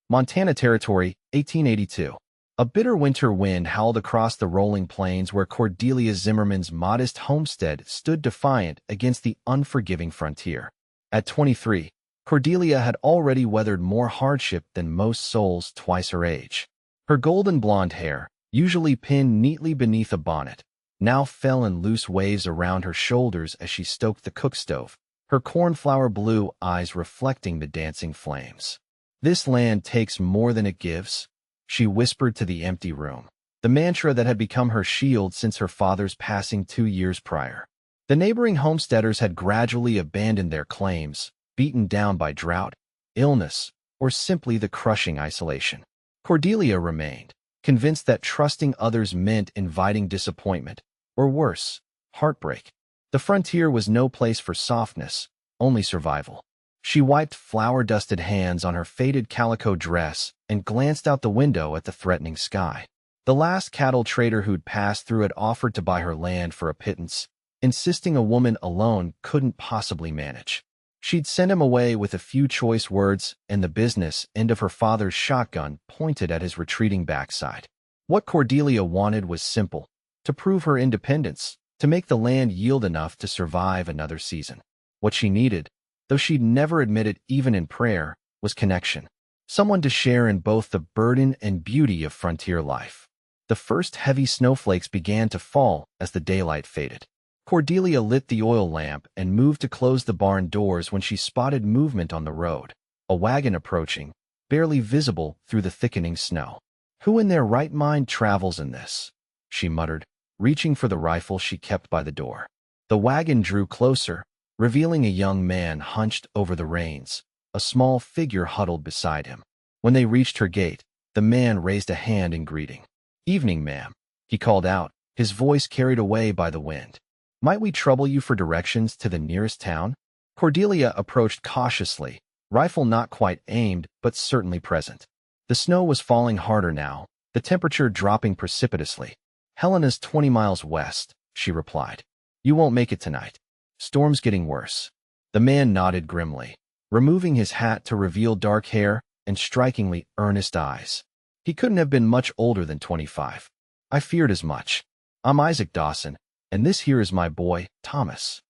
Montana Territory, 1882. A bitter winter wind howled across the rolling plains where Cordelia Zimmerman's modest homestead stood defiant against the unforgiving frontier. At 23, Cordelia had already weathered more hardship than most souls twice her age. Her golden blonde hair, usually pinned neatly beneath a bonnet, now fell in loose waves around her shoulders as she stoked the cook stove, her cornflower blue eyes reflecting the dancing flames. "This land takes more than it gives," she whispered to the empty room, the mantra that had become her shield since her father's passing 2 years prior. The neighboring homesteaders had gradually abandoned their claims, beaten down by drought, illness, or simply the crushing isolation. Cordelia remained, convinced that trusting others meant inviting disappointment, or worse, heartbreak. The frontier was no place for softness, only survival. She wiped flour-dusted hands on her faded calico dress and glanced out the window at the threatening sky. The last cattle trader who'd passed through had offered to buy her land for a pittance, insisting a woman alone couldn't possibly manage. She'd send him away with a few choice words and the business end of her father's shotgun pointed at his retreating backside. What Cordelia wanted was simple: to prove her independence, to make the land yield enough to survive another season. What she needed, though she'd never admit it even in prayer, was connection. Someone to share in both the burden and beauty of frontier life. The first heavy snowflakes began to fall as the daylight faded. Cordelia lit the oil lamp and moved to close the barn doors when she spotted movement on the road, a wagon approaching, barely visible through the thickening snow. "Who in their right mind travels in this?" she muttered, reaching for the rifle she kept by the door. The wagon drew closer, revealing a young man hunched over the reins, a small figure huddled beside him. When they reached her gate, the man raised a hand in greeting. "Evening, ma'am," he called out, his voice carried away by the wind. "Might we trouble you for directions to the nearest town?" Cordelia approached cautiously, rifle not quite aimed but certainly present. The snow was falling harder now, the temperature dropping precipitously. "Helena's 20 miles west," she replied. "You won't make it tonight. Storm's getting worse." The man nodded grimly, removing his hat to reveal dark hair and strikingly earnest eyes. He couldn't have been much older than 25. "I feared as much. I'm Isaac Dawson, and this here is my boy, Thomas."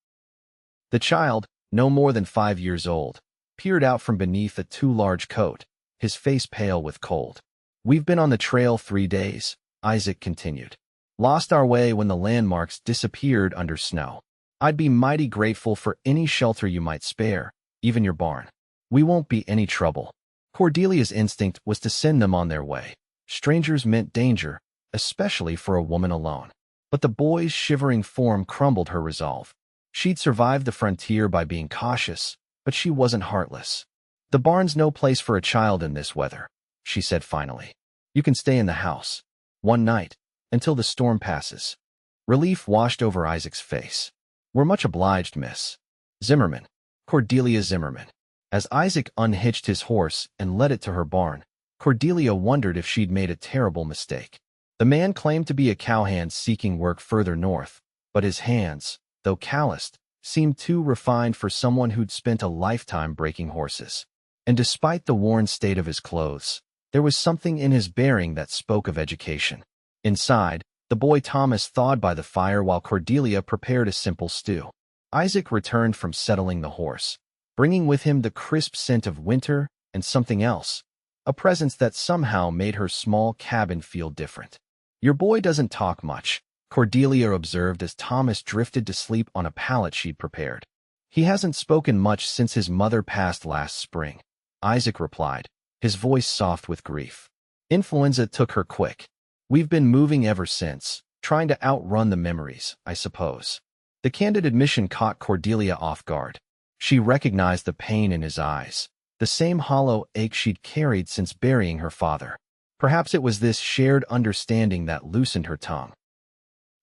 The child, no more than 5 years old, peered out from beneath a too-large coat, his face pale with cold. "We've been on the trail 3 days," Isaac continued. "Lost our way when the landmarks disappeared under snow. I'd be mighty grateful for any shelter you might spare, even your barn. We won't be any trouble." Cordelia's instinct was to send them on their way. Strangers meant danger, especially for a woman alone. But the boy's shivering form crumbled her resolve. She'd survived the frontier by being cautious, but she wasn't heartless. "The barn's no place for a child in this weather," she said finally. "You can stay in the house. One night, until the storm passes." Relief washed over Isaac's face. "We're much obliged, Miss Zimmerman." Cordelia Zimmerman. As Isaac unhitched his horse and led it to her barn, Cordelia wondered if she'd made a terrible mistake. The man claimed to be a cowhand seeking work further north, but his hands, though calloused, seemed too refined for someone who'd spent a lifetime breaking horses. And despite the worn state of his clothes, there was something in his bearing that spoke of education. Inside, the boy Thomas thawed by the fire while Cordelia prepared a simple stew. Isaac returned from settling the horse, bringing with him the crisp scent of winter and something else, a presence that somehow made her small cabin feel different. "Your boy doesn't talk much," Cordelia observed as Thomas drifted to sleep on a pallet she'd prepared. "He hasn't spoken much since his mother passed last spring," Isaac replied, his voice soft with grief. "Influenza took her quick. We've been moving ever since, trying to outrun the memories, I suppose." The candid admission caught Cordelia off guard. She recognized the pain in his eyes, the same hollow ache she'd carried since burying her father. Perhaps it was this shared understanding that loosened her tongue.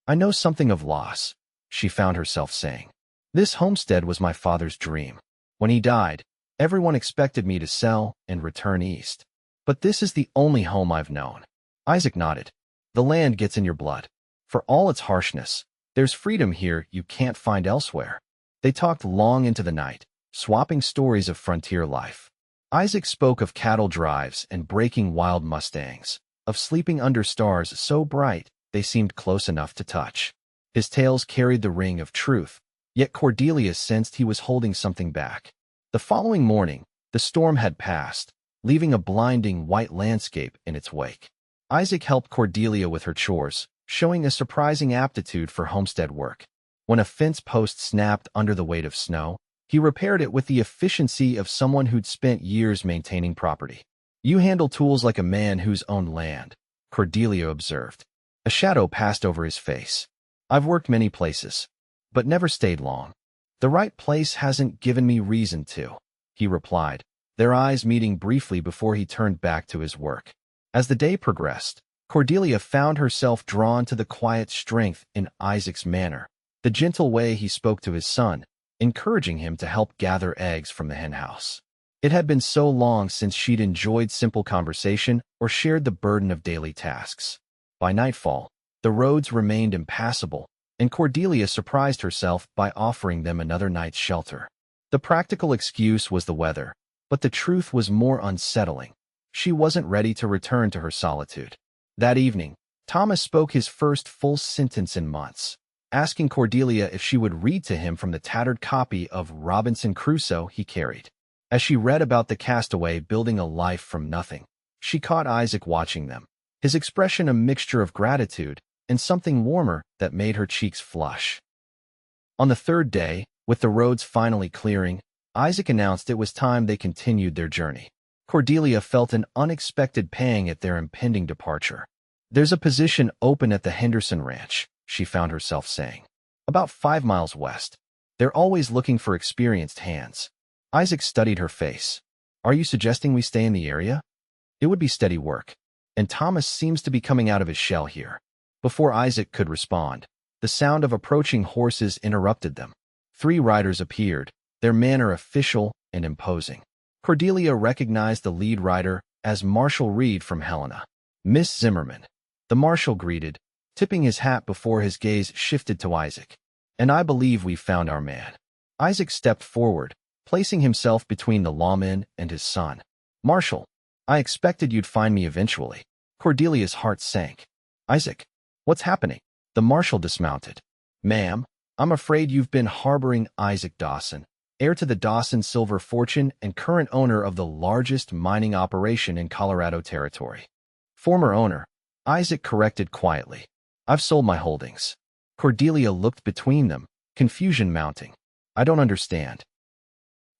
"I know something of loss," she found herself saying. "This homestead was my father's dream. When he died, everyone expected me to sell and return east. But this is the only home I've known." Isaac nodded. "The land gets in your blood. For all its harshness, there's freedom here you can't find elsewhere." They talked long into the night, swapping stories of frontier life. Isaac spoke of cattle drives and breaking wild mustangs, of sleeping under stars so bright they seemed close enough to touch. His tales carried the ring of truth, yet Cordelia sensed he was holding something back. The following morning, the storm had passed, leaving a blinding white landscape in its wake. Isaac helped Cordelia with her chores, showing a surprising aptitude for homestead work. When a fence post snapped under the weight of snow, he repaired it with the efficiency of someone who'd spent years maintaining property. "You handle tools like a man who's owned land," Cordelia observed. A shadow passed over his face. "I've worked many places, but never stayed long. The right place hasn't given me reason to," he replied, their eyes meeting briefly before he turned back to his work. As the day progressed, Cordelia found herself drawn to the quiet strength in Isaac's manner, the gentle way he spoke to his son, encouraging him to help gather eggs from the henhouse. It had been so long since she'd enjoyed simple conversation or shared the burden of daily tasks. By nightfall, the roads remained impassable, and Cordelia surprised herself by offering them another night's shelter. The practical excuse was the weather, but the truth was more unsettling. She wasn't ready to return to her solitude. That evening, Thomas spoke his first full sentence in months, asking Cordelia if she would read to him from the tattered copy of Robinson Crusoe he carried. As she read about the castaway building a life from nothing, she caught Isaac watching them, his expression a mixture of gratitude and something warmer that made her cheeks flush. On the third day, with the roads finally clearing, Isaac announced it was time they continued their journey. Cordelia felt an unexpected pang at their impending departure. "There's a position open at the Henderson Ranch," she found herself saying. "About 5 miles west. They're always looking for experienced hands." Isaac studied her face. "Are you suggesting we stay in the area? It would be steady work. And Thomas seems to be coming out of his shell here." Before Isaac could respond, the sound of approaching horses interrupted them. 3 riders appeared, their manner official and imposing. Cordelia recognized the lead rider as Marshal Reed from Helena. "Miss Zimmerman," the marshal greeted, tipping his hat before his gaze shifted to Isaac. "And I believe we've found our man." Isaac stepped forward, placing himself between the lawman and his son. "Marshal, I expected you'd find me eventually." Cordelia's heart sank. "Isaac, what's happening?" The marshal dismounted. "Ma'am, I'm afraid you've been harboring Isaac Dawson, heir to the Dawson silver fortune and current owner of the largest mining operation in Colorado Territory." "Former owner," Isaac corrected quietly. "I've sold my holdings." Cordelia looked between them, confusion mounting. "I don't understand."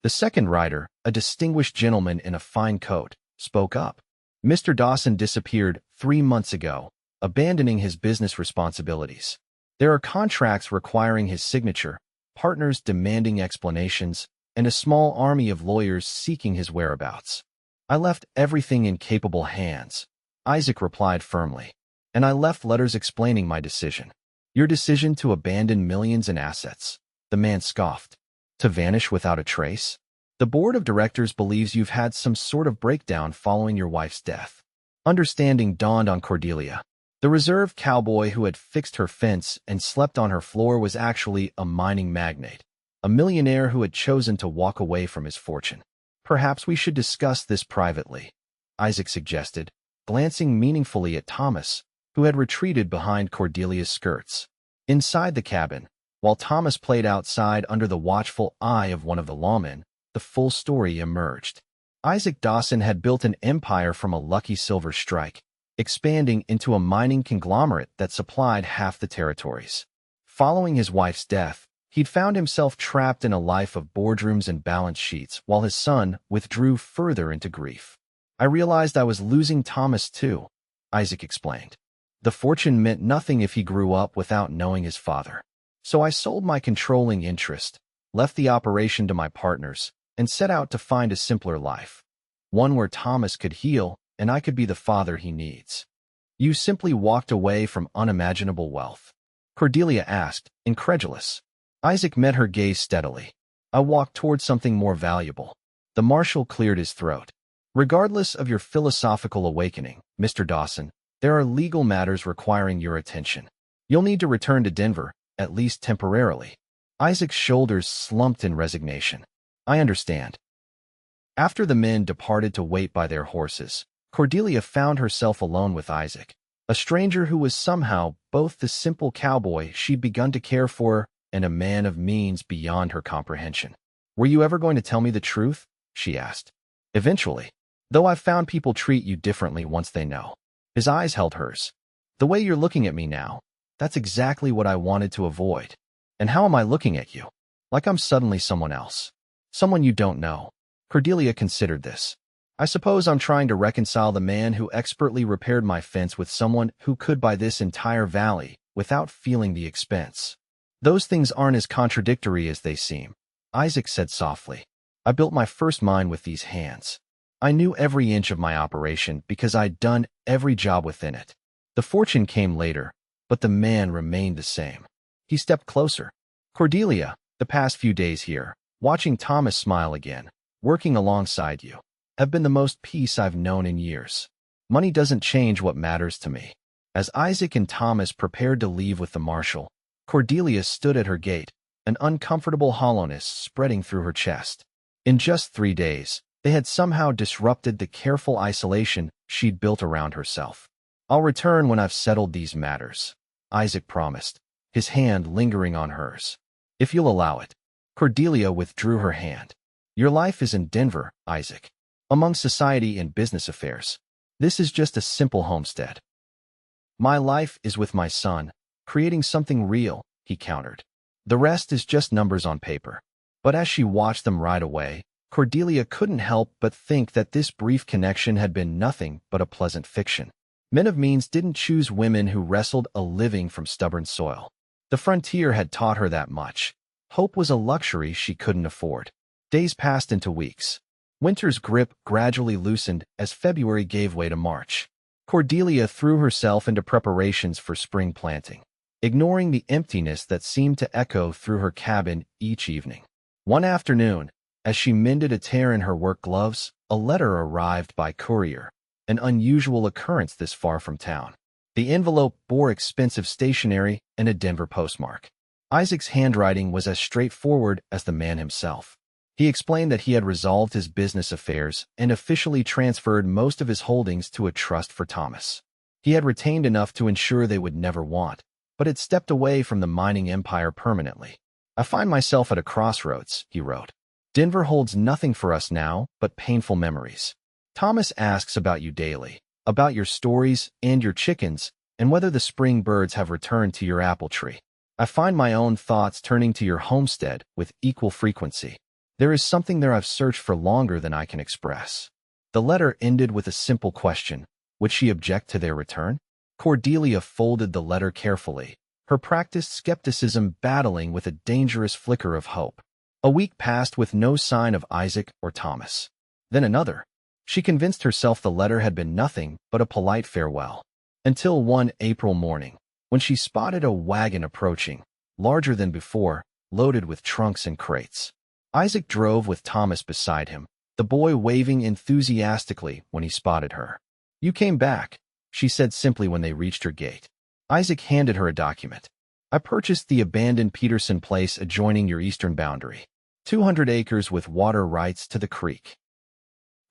The second rider, a distinguished gentleman in a fine coat, spoke up. "Mr. Dawson disappeared 3 months ago, abandoning his business responsibilities. There are contracts requiring his signature, partners demanding explanations, and a small army of lawyers seeking his whereabouts. I left everything in capable hands," Isaac replied firmly. "And I left letters explaining my decision." "Your decision to abandon millions in assets," the man scoffed. "To vanish without a trace? The board of directors believes you've had some sort of breakdown following your wife's death." Understanding dawned on Cordelia. The reserved cowboy who had fixed her fence and slept on her floor was actually a mining magnate, a millionaire who had chosen to walk away from his fortune. "Perhaps we should discuss this privately," Isaac suggested, glancing meaningfully at Thomas, who had retreated behind Cordelia's skirts. Inside the cabin, while Thomas played outside under the watchful eye of one of the lawmen, the full story emerged. Isaac Dawson had built an empire from a lucky silver strike, expanding into a mining conglomerate that supplied half the territories. Following his wife's death, he'd found himself trapped in a life of boardrooms and balance sheets while his son withdrew further into grief. "I realized I was losing Thomas too," Isaac explained. "The fortune meant nothing if he grew up without knowing his father. So I sold my controlling interest, left the operation to my partners, and set out to find a simpler life. One where Thomas could heal and I could be the father he needs." "You simply walked away from unimaginable wealth?" Cordelia asked, incredulous. Isaac met her gaze steadily. "I walked toward something more valuable." The marshal cleared his throat. "Regardless of your philosophical awakening, Mr. Dawson, there are legal matters requiring your attention. You'll need to return to Denver, at least temporarily." Isaac's shoulders slumped in resignation. "I understand." After the men departed to wait by their horses, Cordelia found herself alone with Isaac, a stranger who was somehow both the simple cowboy she'd begun to care for and a man of means beyond her comprehension. "Were you ever going to tell me the truth?" she asked. "Eventually. Though I've found people treat you differently once they know." His eyes held hers. "The way you're looking at me now, that's exactly what I wanted to avoid. And how am I looking at you? Like I'm suddenly someone else. Someone you don't know." Cordelia considered this. "I suppose I'm trying to reconcile the man who expertly repaired my fence with someone who could buy this entire valley without feeling the expense. Those things aren't as contradictory as they seem," Isaac said softly. "I built my first mine with these hands. I knew every inch of my operation because I'd done every job within it. The fortune came later, but the man remained the same." He stepped closer. "Cordelia, the past few days here, watching Thomas smile again, working alongside you, have been the most peace I've known in years. Money doesn't change what matters to me." As Isaac and Thomas prepared to leave with the marshal, Cordelia stood at her gate, an uncomfortable hollowness spreading through her chest. In just 3 days, they had somehow disrupted the careful isolation she'd built around herself. "I'll return when I've settled these matters," Isaac promised, his hand lingering on hers. "If you'll allow it." Cordelia withdrew her hand. "Your life is in Denver, Isaac, among society and business affairs. This is just a simple homestead." "My life is with my son, creating something real," he countered. "The rest is just numbers on paper." But as she watched them ride away, Cordelia couldn't help but think that this brief connection had been nothing but a pleasant fiction. Men of means didn't choose women who wrestled a living from stubborn soil. The frontier had taught her that much. Hope was a luxury she couldn't afford. Days passed into weeks. Winter's grip gradually loosened as February gave way to March. Cordelia threw herself into preparations for spring planting, ignoring the emptiness that seemed to echo through her cabin each evening. One afternoon, as she mended a tear in her work gloves, a letter arrived by courier, an unusual occurrence this far from town. The envelope bore expensive stationery and a Denver postmark. Isaac's handwriting was as straightforward as the man himself. He explained that he had resolved his business affairs and officially transferred most of his holdings to a trust for Thomas. He had retained enough to ensure they would never want, but had stepped away from the mining empire permanently. "I find myself at a crossroads," he wrote. "Denver holds nothing for us now but painful memories. Thomas asks about you daily, about your stories and your chickens, and whether the spring birds have returned to your apple tree. I find my own thoughts turning to your homestead with equal frequency. There is something there I've searched for longer than I can express." The letter ended with a simple question. Would she object to their return? Cordelia folded the letter carefully, her practiced skepticism battling with a dangerous flicker of hope. A week passed with no sign of Isaac or Thomas. Then another. She convinced herself the letter had been nothing but a polite farewell. Until one April morning, when she spotted a wagon approaching, larger than before, loaded with trunks and crates. Isaac drove with Thomas beside him, the boy waving enthusiastically when he spotted her. "You came back," she said simply when they reached her gate. Isaac handed her a document. "I purchased the abandoned Peterson place adjoining your eastern boundary. 200 acres with water rights to the creek."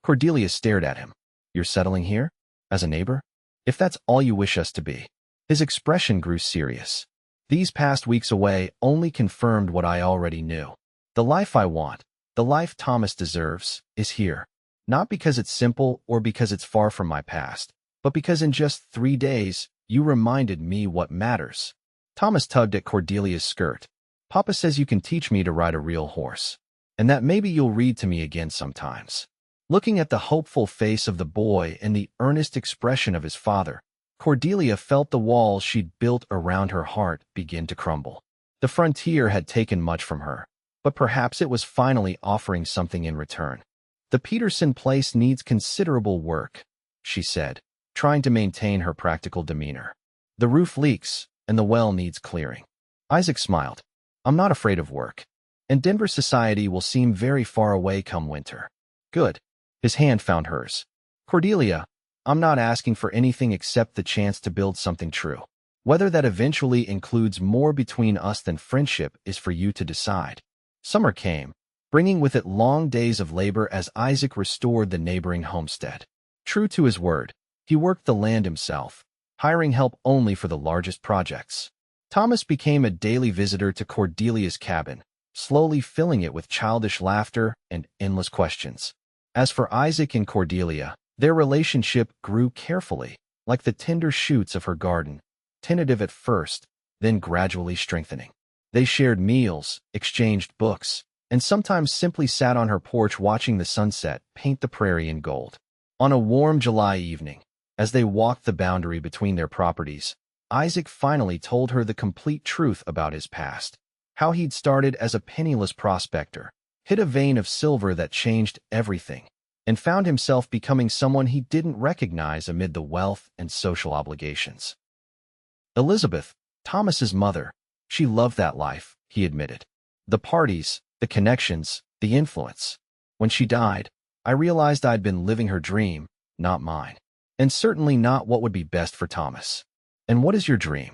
Cordelia stared at him. "You're settling here? As a neighbor? If that's all you wish us to be." His expression grew serious. "These past weeks away only confirmed what I already knew. The life I want, the life Thomas deserves, is here. Not because it's simple or because it's far from my past, but because in just 3 days, you reminded me what matters." Thomas tugged at Cordelia's skirt. "Papa says you can teach me to ride a real horse, and that maybe you'll read to me again sometimes." Looking at the hopeful face of the boy and the earnest expression of his father, Cordelia felt the walls she'd built around her heart begin to crumble. The frontier had taken much from her, but perhaps it was finally offering something in return. "The Peterson place needs considerable work," she said, trying to maintain her practical demeanor. "The roof leaks, and the well needs clearing." Isaac smiled. "I'm not afraid of work, and Denver society will seem very far away come winter." "Good." His hand found hers. "Cordelia, I'm not asking for anything except the chance to build something true. Whether that eventually includes more between us than friendship is for you to decide." Summer came, bringing with it long days of labor as Isaac restored the neighboring homestead. True to his word, he worked the land himself, hiring help only for the largest projects. Thomas became a daily visitor to Cordelia's cabin, slowly filling it with childish laughter and endless questions. As for Isaac and Cordelia, their relationship grew carefully, like the tender shoots of her garden, tentative at first, then gradually strengthening. They shared meals, exchanged books, and sometimes simply sat on her porch watching the sunset paint the prairie in gold. On a warm July evening, as they walked the boundary between their properties, Isaac finally told her the complete truth about his past. How he'd started as a penniless prospector, hit a vein of silver that changed everything, and found himself becoming someone he didn't recognize amid the wealth and social obligations. Elizabeth, Thomas's mother, she loved that life, he admitted. The parties, the connections, the influence. When she died, I realized I'd been living her dream, not mine. And certainly not what would be best for Thomas. And what is your dream?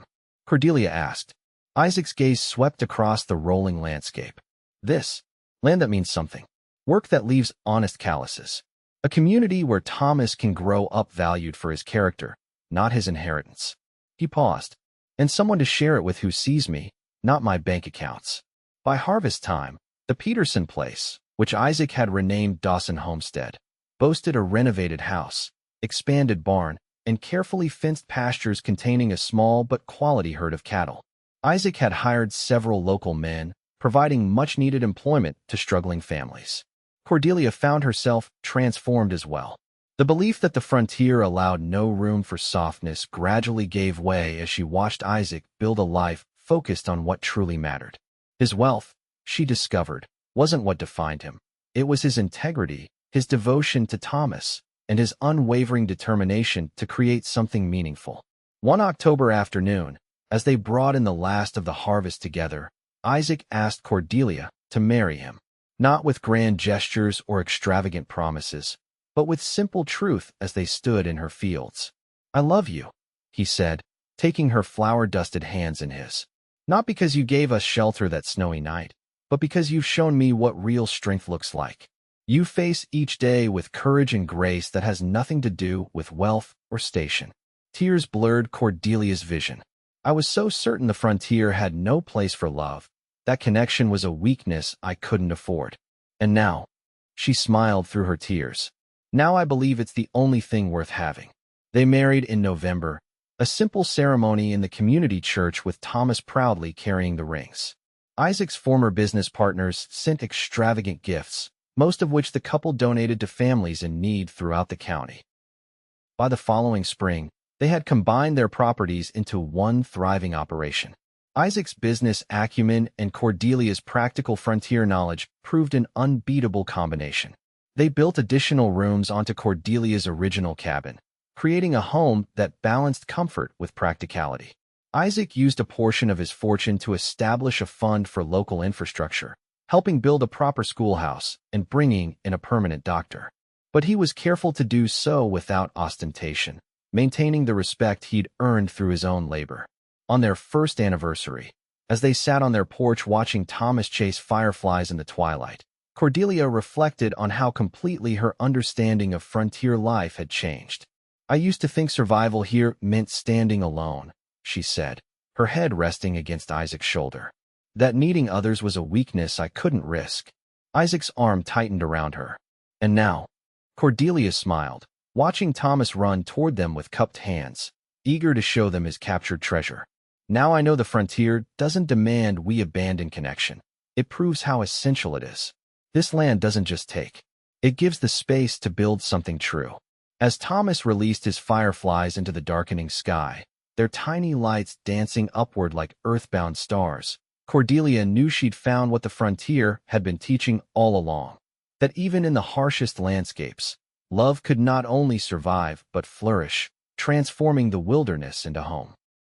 Cordelia asked. Isaac's gaze swept across the rolling landscape. This, land that means something. Work that leaves honest calluses. A community where Thomas can grow up valued for his character, not his inheritance. He paused. And someone to share it with who sees me, not my bank accounts. By harvest time, the Peterson place, which Isaac had renamed Dawson Homestead, boasted a renovated house, expanded barn, and carefully fenced pastures containing a small but quality herd of cattle. Isaac had hired several local men, providing much-needed employment to struggling families. Cordelia found herself transformed as well. The belief that the frontier allowed no room for softness gradually gave way as she watched Isaac build a life focused on what truly mattered. His wealth, she discovered, wasn't what defined him. It was his integrity, his devotion to Thomas, and his unwavering determination to create something meaningful. One October afternoon, as they brought in the last of the harvest together, Isaac asked Cordelia to marry him, not with grand gestures or extravagant promises, but with simple truth as they stood in her fields. I love you, he said, taking her flower-dusted hands in his. Not because you gave us shelter that snowy night, but because you've shown me what real strength looks like. You face each day with courage and grace that has nothing to do with wealth or station. Tears blurred Cordelia's vision. I was so certain the frontier had no place for love. That connection was a weakness I couldn't afford. And now, she smiled through her tears. Now I believe it's the only thing worth having. They married in November, a simple ceremony in the community church with Thomas proudly carrying the rings. Isaac's former business partners sent extravagant gifts, most of which the couple donated to families in need throughout the county. By the following spring, they had combined their properties into one thriving operation. Isaac's business acumen and Cordelia's practical frontier knowledge proved an unbeatable combination. They built additional rooms onto Cordelia's original cabin, creating a home that balanced comfort with practicality. Isaac used a portion of his fortune to establish a fund for local infrastructure, helping build a proper schoolhouse and bringing in a permanent doctor. But he was careful to do so without ostentation, maintaining the respect he'd earned through his own labor. On their first anniversary, as they sat on their porch watching Thomas chase fireflies in the twilight, Cordelia reflected on how completely her understanding of frontier life had changed. I used to think survival here meant standing alone, she said, her head resting against Isaac's shoulder. That needing others was a weakness I couldn't risk. Isaac's arm tightened around her. And now, Cordelia smiled, watching Thomas run toward them with cupped hands, eager to show them his captured treasure. Now I know the frontier doesn't demand we abandon connection. It proves how essential it is. This land doesn't just take. It gives the space to build something true. As Thomas released his fireflies into the darkening sky, their tiny lights dancing upward like earthbound stars, Cordelia knew she'd found what the frontier had been teaching all along. That even in the harshest landscapes, love could not only survive but flourish, transforming the wilderness into home.